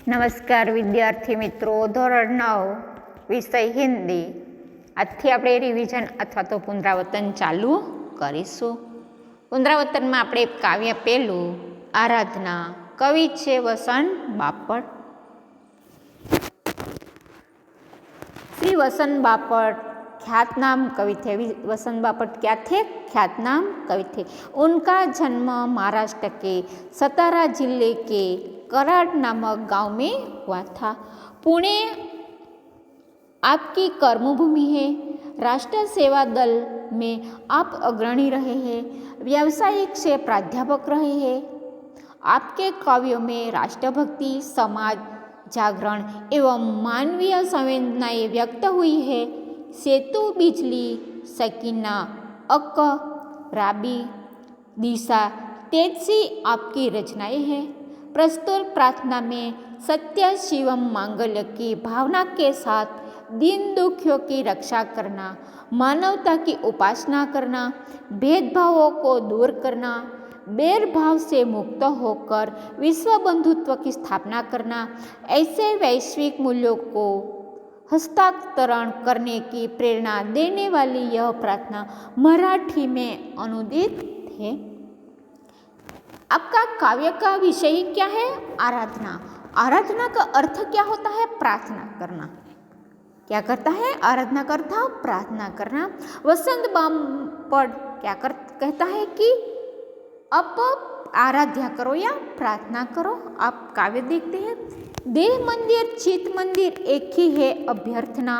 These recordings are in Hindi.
નમસ્કાર વિદ્યાર્થી મિત્રો, ધોરણ 9 વિષય હિન્દી. આજથી આપણે રિવિઝન અથવા તો પુનરાવર્તન ચાલુ કરીશું. પુનરાવર્તનમાં આપણે કાવ્ય પહેલું આરાધના, કવિ છે વસંત બાપટ. श्री वसंत बापट ख्यातनाम कवि थे. वसंत बापट क्या थे? ख्यातनाम कवि थे. उनका जन्म महाराष्ट्र के सतारा जिले के कराड नामक गांव में हुआ था. पुणे आपकी कर्मभूमि है. राष्ट्र सेवा दल में आप अग्रणी रहे हैं. व्यावसायिक से प्राध्यापक रहे हैं. आपके काव्यों में राष्ट्रभक्ति, समाज जागरण एवं मानवीय संवेदनाएं व्यक्त हुई है. सेतु, बिजली, सकीना, अक, राबी, दिशा, तेजसी आपकी रचनाएं हैं. प्रस्तुत प्रार्थना में सत्य, शिवम, मांगल्य की भावना के साथ दीन दुखियों की रक्षा करना, मानवता की उपासना करना, भेदभावों को दूर करना, बैर भाव से मुक्त होकर विश्व बंधुत्व की स्थापना करना, ऐसे वैश्विक मूल्यों को हस्तांतरण करने की प्रेरणा देने वाली यह प्रार्थना मराठी में अनुदित है. आपका काव्य का विषय क्या है? आराधना. आराधना का अर्थ क्या होता है? प्रार्थना करना. क्या करता है? आराधना का अर्थ प्रार्थना करना. वसंत बापट क्या कहता है कि आप आराध्या करो या प्रार्थना करो. आप काव्य देखते हैं. देह मंदिर चित मंदिर एक ही है अभ्यर्थना,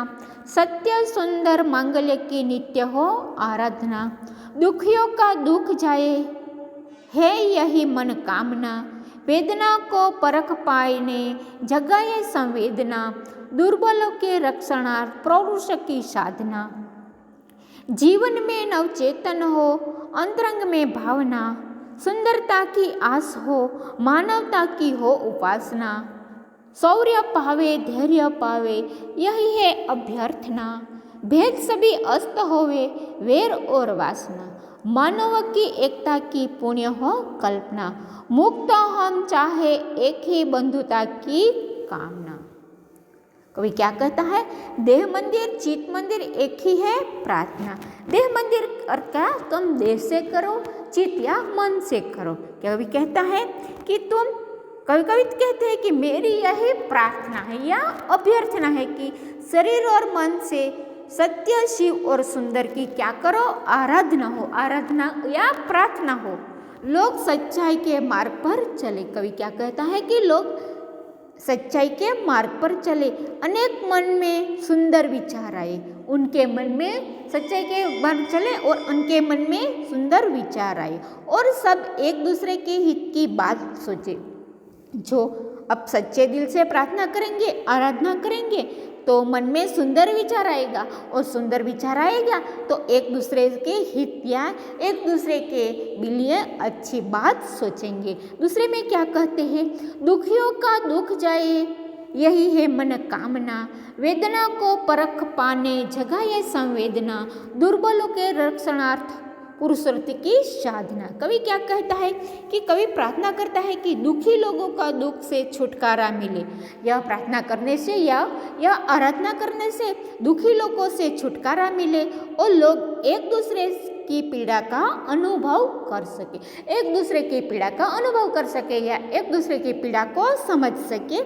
सत्य सुंदर मांगल्य की नित्य हो आराधना. दुखियों का दुख जाए है यही मन कामना, वेदना को परख पाने जगाए संवेदना, दुर्बलों के रक्षणार्थ पौरुष की साधना. जीवन में नवचेतन हो अंतरंग में भावना, सुंदरता की आस हो मानवता की हो उपासना. शौर्य पावे धैर्य पावे यही है अभ्यर्थना, भेद सभी अस्त होवे वेर और वासना. मानव की एकता की पुण्य हो कल्पना, मुक्त हम चाहे एक ही बंधुता की कामना. कवि क्या कहता है? देह मंदिर चित मंदिर एक ही है प्रार्थना. देह मंदिर और क्या? तुम देह से करो, चित या मन से करो. कवि कहता है कि तुम कभी कभी कहते हैं कि मेरी यही प्रार्थना है या अभ्यर्थना है कि शरीर और मन से सत्य, शिव और सुंदर की क्या करो? आराधना हो. आराधना या प्रार्थना हो. लोग सच्चाई के मार्ग पर चले. कवि क्या कहता है कि लोग सच्चाई के मार्ग पर चले. अनेक मन में सुंदर विचार आए. उनके मन में सच्चाई के मार्ग चले और उनके मन में सुंदर विचार आए और सब एक दूसरे के हित की बात सोचे. जो अब सच्चे दिल से प्रार्थना करेंगे, आराधना करेंगे तो मन में सुंदर विचार आएगा और सुंदर विचार आएगा तो एक दूसरे के हित या एक दूसरे के लिए अच्छी बात सोचेंगे. दूसरे में क्या कहते हैं? दुखियों का दुख जाए यही है मन कामना, वेदना को परख पाने जगाए संवेदना, दुर्बलों के रक्षणार्थ पुरुषार्थ की साधना. कवि क्या कहता है कि कवि प्रार्थना करता है कि दुखी लोगों का दुख से छुटकारा मिले. यह प्रार्थना करने से या आराधना करने से दुखी लोगों से छुटकारा मिले और लोग एक दूसरे की पीड़ा का अनुभव कर सके. एक दूसरे की पीड़ा का अनुभव कर सके या एक दूसरे की पीड़ा को समझ सके.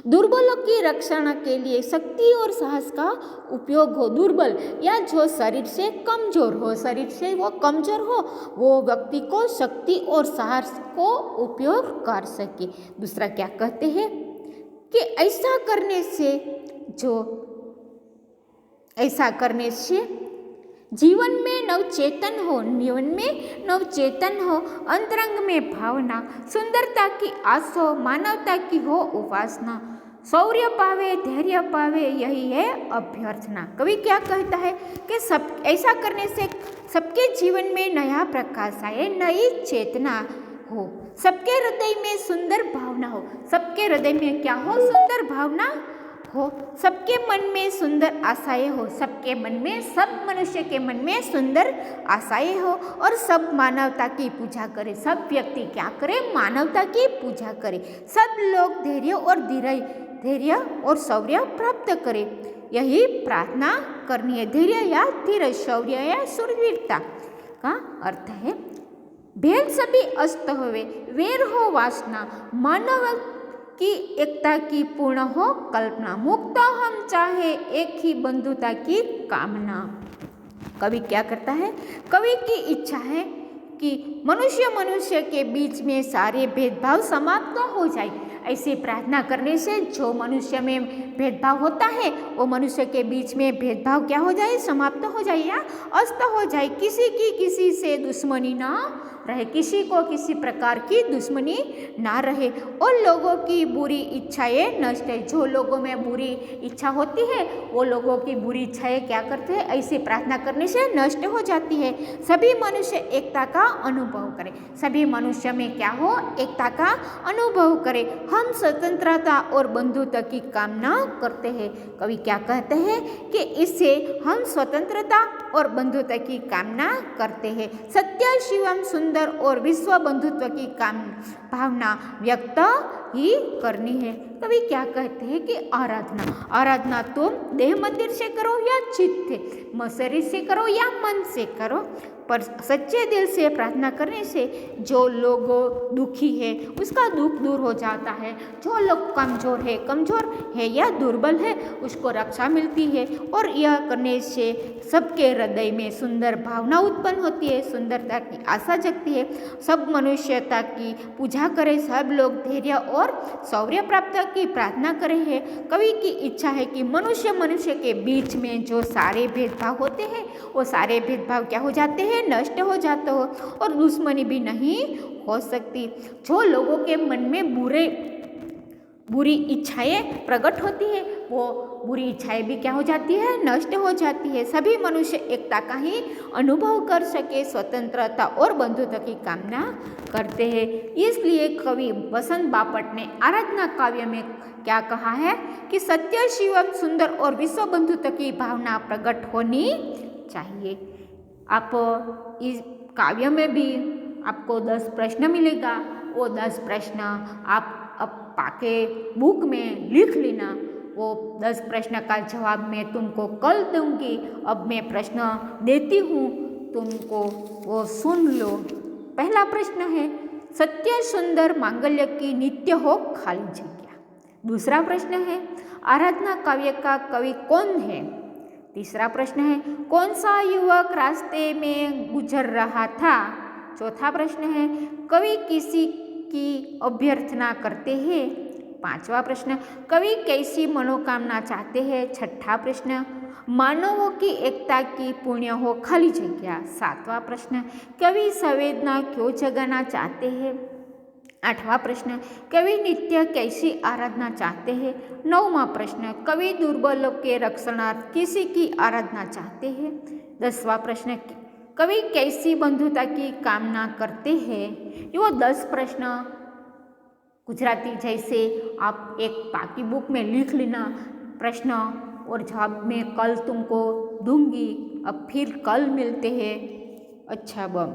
दुर्बलों की रक्षण के लिए शक्ति और साहस का उपयोग हो. दुर्बल या जो शरीर से कमजोर हो, शरीर से वो कमजोर हो, वो व्यक्ति को शक्ति और साहस को उपयोग कर सके. दूसरा क्या कहते हैं कि ऐसा करने से जीवन में नवचेतन हो अंतरंग में भावना, सुंदरता की आस हो मानवता की हो उपासना. शौर्य पावे धैर्य पावे यही है अभ्यर्थना. कवि क्या कहता है कि ऐसा करने से सबके जीवन में नया प्रकाश आए, नई चेतना हो, सबके हृदय में सुंदर भावना हो. सबके हृदय में क्या हो? सुंदर भावना हो, सबके मन में सुंदर आशाएं हो, सबके मन में, सब मनुष्य के मन में सुंदर आशाएं हो और सब मानवता की पूजा करें। सब व्यक्ति क्या करें? मानवता की पूजा करें। सब लोग धैर्य और शौर्य प्राप्त करें। यही प्रार्थना करनी है। धैर्य या धीरज, शौर्य या शूरवीरता का अर्थ है। भेद सभी अस्त होवे, वेर हो वासना, मानव की एकता की पूर्ण हो कल्पना, मुक्त हम चाहे एक ही बंधुता की कामना। कवि क्या करता है? कवि की इच्छा है कि मनुष्य के बीच में सारे भेदभाव समाप्त हो जाए। ऐसी प्रार्थना करने से जो मनुष्य में भेदभाव होता है वो मनुष्य के बीच में भेदभाव क्या हो जाए? समाप्त हो जाए या अस्त हो जाए। किसी की किसी से दुश्मनी ना रहे, किसी को किसी प्रकार की दुश्मनी ना रहे और लोगों की बुरी इच्छाएं नष्ट है। जो लोगों में बुरी इच्छा होती है वो लोगों की बुरी इच्छाएं क्या करते हैं? ऐसी प्रार्थना करने से नष्ट हो जाती है। सभी मनुष्य एकता का अनुभव करें। सभी मनुष्य में क्या हो? एकता का अनुभव करें। हम स्वतंत्रता और बंधुत्व की कामना करते हैं। कवि क्या कहते हैं कि इससे हम स्वतंत्रता और बंधुत्व की कामना करते हैं। सत्य, शिवम, सुंदर और विश्व बंधुत्व की भावना व्यक्त ही करनी है। कवि क्या कहते हैं कि आराधना तुम देह मंदिर से करो या चित्त से, शरीर से करो या मन से करो, पर सच्चे दिल से प्रार्थना करने से जो लोग दुखी है उसका दुख दूर हो जाता है। जो लोग कमजोर है या दुर्बल है उसको रक्षा मिलती है और यह करने से सबके हृदय में सुंदर भावना उत्पन्न होती है, सुंदरता की आशा जगती है। सब मनुष्यता की पूजा करें, सब लोग धैर्य और शौर्य प्राप्त की प्रार्थना करें है। कवि की इच्छा है कि मनुष्य के बीच में जो सारे भेदभाव होते हैं वो सारे भेदभाव क्या हो जाते हैं? नष्ट हो जाते हो और दुश्मनी भी नहीं हो सकती। जो लोगों के मन में बुरी इच्छाएं प्रकट होती है वो बुरी इच्छाएं भी क्या हो जाती है? नष्ट हो जाती है। सभी मनुष्य एकता का ही अनुभव कर सके, स्वतंत्रता और बंधुत्व की कामना करते हैं। इसलिए कवि वसंत बापट ने आराधना काव्य में क्या कहा है कि सत्य, शिवम, सुंदर और विश्व बंधुत्व की भावना प्रकट होनी चाहिए। आप इस काव्य में भी आपको 10 प्रश्न मिलेगा। वो 10 प्रश्न आप पाके बुक में लिख लेना। वो 10 प्रश्न का जवाब मैं तुमको कल दूंगी। अब मैं प्रश्न देती हूँ, तुमको वो सुन लो। पहला प्रश्न है, सत्य सुंदर मांगल्य की नित्य हो खाली जगह। दूसरा प्रश्न है, आराधना काव्य का कवि कौन है? तीसरा प्रश्न है, कौन सा युवक रास्ते में गुजर रहा था? चौथा प्रश्न है, कवि किसी की अभ्यर्थना करते हैं? पांचवा प्रश्न, कवि कैसी मनोकामना चाहते हैं? छठा प्रश्न, मानवों की एकता की पुण्य हो खाली जगह। सातवां प्रश्न, कवि संवेदना क्यों जगाना चाहते हैं? आठवां प्रश्न, कवि नित्य कैसी आराधना चाहते हैं? नौवां प्रश्न, कवि दुर्बलों के रक्षणार्थ किसी की आराधना चाहते हैं? 10वां प्रश्न, कवि कैसी बंधुता की कामना करते हैं? ये वो 10 प्रश्न गुजराती जैसे आप एक पाकी बुक में लिख लेना। प्रश्न और जवाब मैं कल तुमको दूंगी। अब फिर कल मिलते हैं। अच्छा बम।